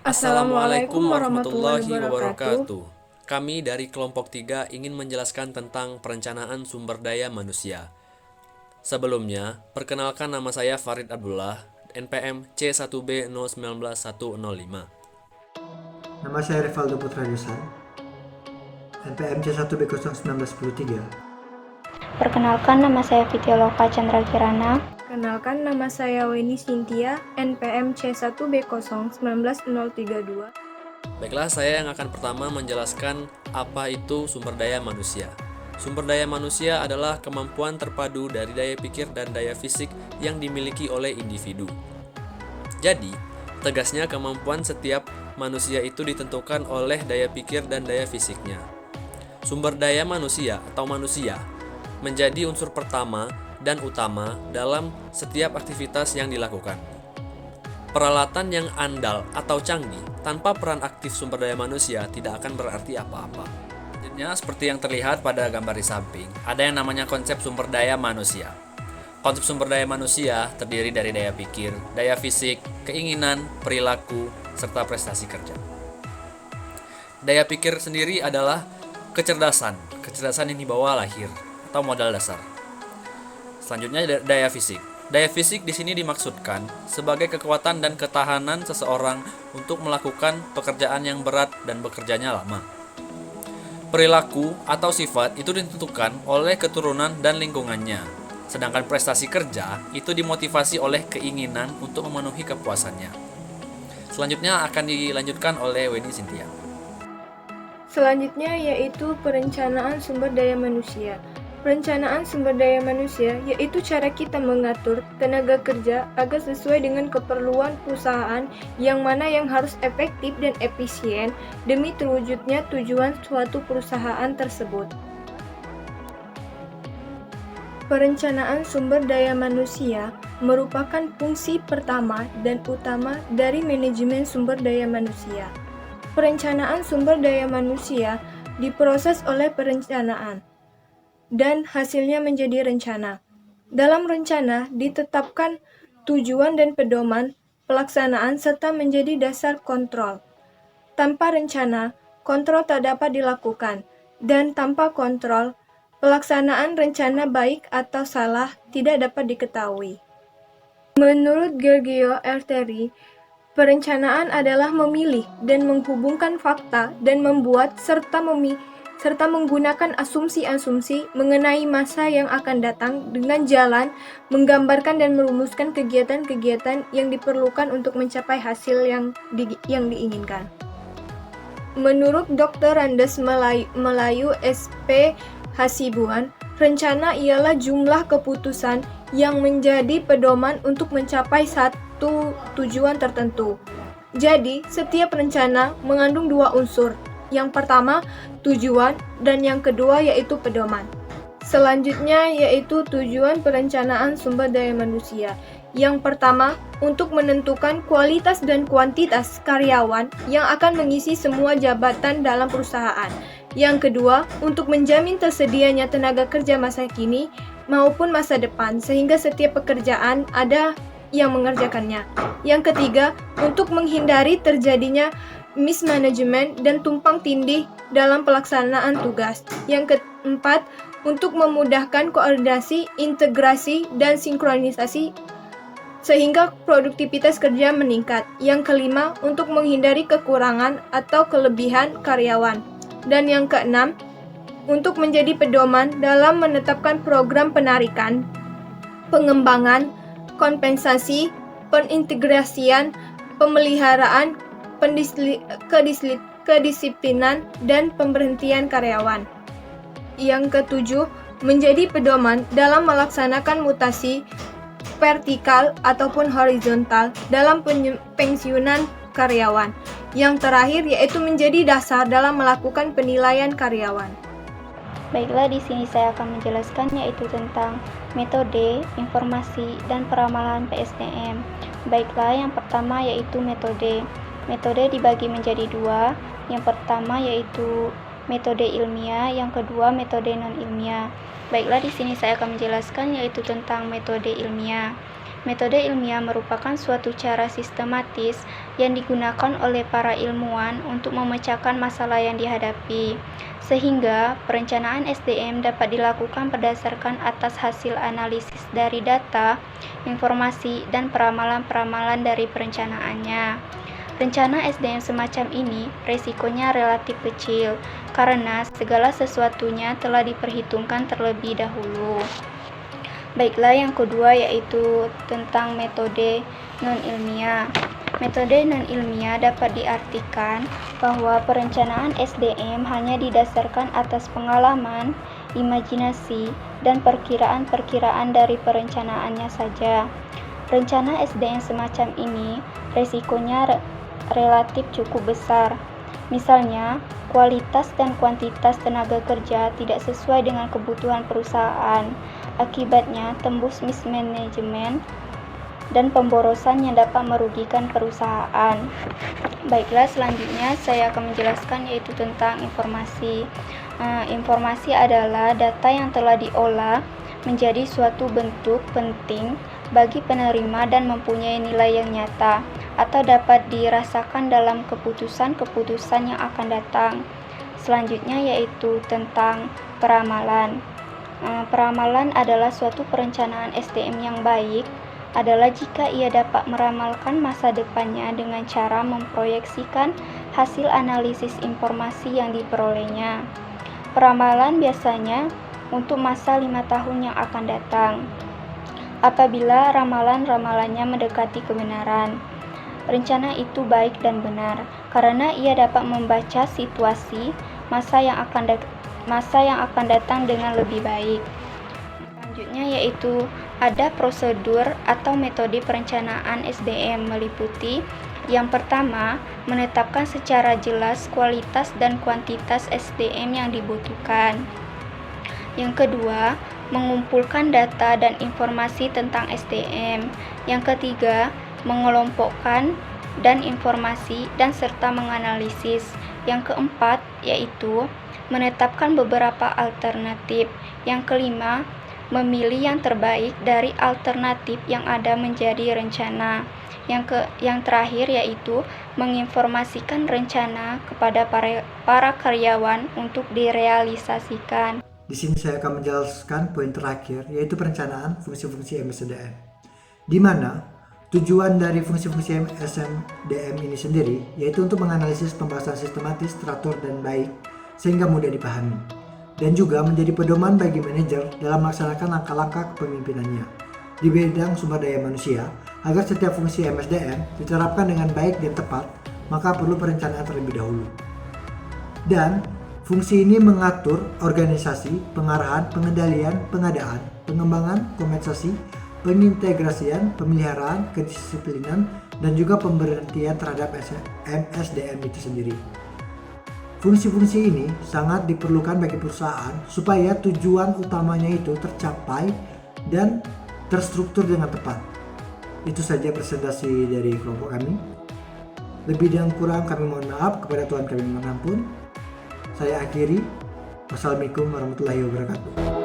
Assalamualaikum warahmatullahi warahmatullahi wabarakatuh. wabarakatuh. Kami dari kelompok 3 ingin menjelaskan tentang perencanaan sumber daya manusia. Sebelumnya, perkenalkan nama saya Farid Abdullah, NPM C1B019105. Nama saya Rivaldo Putra Yusan, NPM C1B01910 Perkenalkan, nama saya Fitioloka Chandra Kirana. Kenalkan, nama saya Weni Sintia, NPM C1B0191032. Baiklah, saya yang akan pertama menjelaskan apa itu sumber daya manusia. Sumber daya manusia adalah kemampuan terpadu dari daya pikir dan daya fisik yang dimiliki oleh individu. Jadi, tegasnya kemampuan setiap manusia itu ditentukan oleh daya pikir dan daya fisiknya. Sumber daya manusia atau manusia menjadi unsur pertama dan utama dalam setiap aktivitas yang dilakukan. Peralatan yang andal atau canggih tanpa peran aktif sumber daya manusia tidak akan berarti apa-apa. Selanjutnya, seperti yang terlihat pada gambar di samping, ada yang namanya konsep sumber daya manusia. Konsep sumber daya manusia terdiri dari daya pikir, daya fisik, keinginan, perilaku, serta prestasi kerja. Daya pikir sendiri adalah kecerdasan yang dibawa lahir atau modal dasar. Selanjutnya daya fisik. Daya fisik di sini dimaksudkan sebagai kekuatan dan ketahanan seseorang untuk melakukan pekerjaan yang berat dan bekerjanya lama. Perilaku atau sifat itu ditentukan oleh keturunan dan lingkungannya. Sedangkan prestasi kerja itu dimotivasi oleh keinginan untuk memenuhi kepuasannya. Selanjutnya akan dilanjutkan oleh Weni Sintia. Selanjutnya yaitu perencanaan sumber daya manusia. Perencanaan sumber daya manusia yaitu cara kita mengatur tenaga kerja agar sesuai dengan keperluan perusahaan yang mana yang harus efektif dan efisien demi terwujudnya tujuan suatu perusahaan tersebut. Perencanaan sumber daya manusia merupakan fungsi pertama dan utama dari manajemen sumber daya manusia. Perencanaan sumber daya manusia diproses oleh perencanaan dan hasilnya menjadi rencana. Dalam rencana ditetapkan tujuan dan pedoman pelaksanaan serta menjadi dasar kontrol. Tanpa rencana, kontrol tak dapat dilakukan, dan tanpa kontrol, pelaksanaan rencana baik atau salah tidak dapat diketahui. Menurut Giorgio Arteri, perencanaan adalah memilih dan menghubungkan fakta dan membuat serta menggunakan asumsi-asumsi mengenai masa yang akan datang dengan jalan menggambarkan dan merumuskan kegiatan-kegiatan yang diperlukan untuk mencapai hasil yang diinginkan. Menurut Dr. Randes Melayu SP Hasibuan, rencana ialah jumlah keputusan yang menjadi pedoman untuk mencapai satu tujuan tertentu. Jadi, setiap rencana mengandung dua unsur. Yang pertama, tujuan, dan yang kedua yaitu pedoman. Selanjutnya yaitu tujuan perencanaan sumber daya manusia. Yang pertama, untuk menentukan kualitas dan kuantitas karyawan yang akan mengisi semua jabatan dalam perusahaan. Yang kedua, untuk menjamin tersedianya tenaga kerja masa kini maupun masa depan sehingga setiap pekerjaan ada yang mengerjakannya. Yang ketiga, untuk menghindari terjadinya mismanagement dan tumpang tindih dalam pelaksanaan tugas. Yang keempat, untuk memudahkan koordinasi, integrasi, dan sinkronisasi sehingga produktivitas kerja meningkat. Yang kelima, untuk menghindari kekurangan atau kelebihan karyawan. Dan yang keenam, untuk menjadi pedoman dalam menetapkan program penarikan, pengembangan, kompensasi, penintegrasian, pemeliharaan, kedisiplinan, dan pemberhentian karyawan. Yang ketujuh, menjadi pedoman dalam melaksanakan mutasi vertikal ataupun horizontal dalam pensiunan karyawan. Yang terakhir yaitu menjadi dasar dalam melakukan penilaian karyawan. Baiklah, di sini saya akan menjelaskan yaitu tentang metode, informasi, dan peramalan PSDM. Baiklah, yang pertama yaitu metode. Metode dibagi menjadi dua. Yang pertama yaitu metode ilmiah, yang kedua metode non-ilmiah. Baiklah, di sini saya akan menjelaskan yaitu tentang metode ilmiah. Metode ilmiah merupakan suatu cara sistematis yang digunakan oleh para ilmuwan untuk memecahkan masalah yang dihadapi, sehingga perencanaan SDM dapat dilakukan berdasarkan atas hasil analisis dari data, informasi, dan peramalan-peramalan dari perencanaannya. Rencana SDM semacam ini resikonya relatif kecil, karena segala sesuatunya telah diperhitungkan terlebih dahulu. Baiklah, yang kedua yaitu tentang metode non-ilmiah. Metode non-ilmiah dapat diartikan bahwa perencanaan SDM hanya didasarkan atas pengalaman, imajinasi, dan perkiraan-perkiraan dari perencanaannya saja. Rencana SDM semacam ini resikonya relatif cukup besar. Misalnya, kualitas dan kuantitas tenaga kerja tidak sesuai dengan kebutuhan perusahaan. Akibatnya, tembus mismanagement dan pemborosan yang dapat merugikan perusahaan. Baiklah, selanjutnya saya akan menjelaskan yaitu tentang informasi. Informasi adalah data yang telah diolah menjadi suatu bentuk penting bagi penerima dan mempunyai nilai yang nyata atau dapat dirasakan dalam keputusan-keputusan yang akan datang. Selanjutnya yaitu tentang peramalan. Peramalan adalah suatu perencanaan SDM yang baik adalah jika ia dapat meramalkan masa depannya dengan cara memproyeksikan hasil analisis informasi yang diperolehnya. Peramalan biasanya untuk masa 5 tahun yang akan datang. Apabila ramalan-ramalannya mendekati kebenaran, rencana itu baik dan benar karena ia dapat membaca situasi masa yang akan datang dengan lebih baik. Selanjutnya yaitu ada prosedur atau metode perencanaan SDM meliputi yang pertama, menetapkan secara jelas kualitas dan kuantitas SDM yang dibutuhkan. Yang kedua, mengumpulkan data dan informasi tentang SDM. Yang ketiga, mengelompokkan dan informasi dan serta menganalisis. Yang keempat, yaitu menetapkan beberapa alternatif. Yang kelima, memilih yang terbaik dari alternatif yang ada menjadi rencana. Yang terakhir yaitu menginformasikan rencana kepada para karyawan untuk direalisasikan. Di sini saya akan menjelaskan poin terakhir, yaitu perencanaan fungsi-fungsi MSDM. Di mana tujuan dari fungsi-fungsi MSDM ini sendiri yaitu untuk menganalisis pembahasan sistematis, teratur, dan baik sehingga mudah dipahami, dan juga menjadi pedoman bagi manajer dalam melaksanakan langkah-langkah kepemimpinannya di bidang sumber daya manusia. Agar setiap fungsi MSDM diterapkan dengan baik dan tepat, maka perlu perencanaan terlebih dahulu. Dan fungsi ini mengatur organisasi, pengarahan, pengendalian, pengadaan, pengembangan, kompensasi, pengintegrasian, pemeliharaan, kedisiplinan, dan juga pemberhentian terhadap MSDM itu sendiri. Fungsi-fungsi ini sangat diperlukan bagi perusahaan supaya tujuan utamanya itu tercapai dan terstruktur dengan tepat. Itu saja presentasi dari kelompok kami. Lebih dan kurang kami mohon maaf, kepada Tuhan kami mengampun. Saya akhiri. Wassalamualaikum warahmatullahi wabarakatuh.